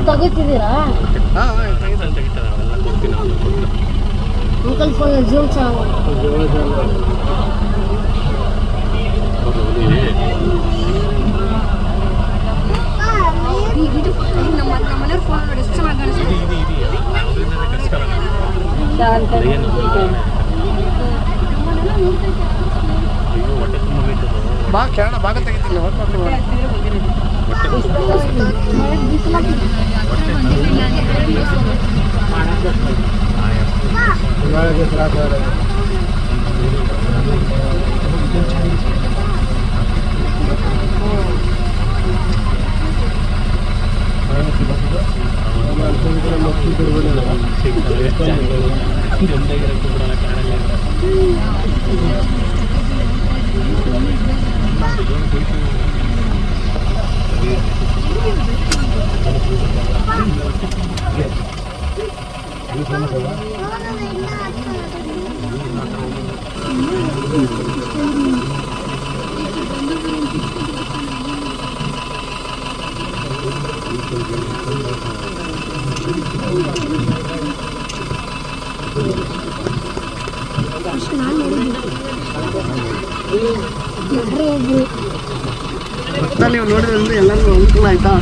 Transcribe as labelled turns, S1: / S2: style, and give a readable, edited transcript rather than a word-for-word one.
S1: ತಗೋತಿದ್ದೀರಾ? Uncle phone zoom ನಮ್ಮನೆಯವ್ರ phone ನೋಡಿ ಎಷ್ಟು ಚೆನ್ನಾಗಿ
S2: ಬಾ ಕೇಳೋಣ ಬಾಗಲ್ ತೆಗಿತೀನಿ ನೀವು ನೋಡಿದ್ರೆ ಎಲ್ಲರಿಗೂ ಅನುಕೂಲ ಆಯ್ತಾ?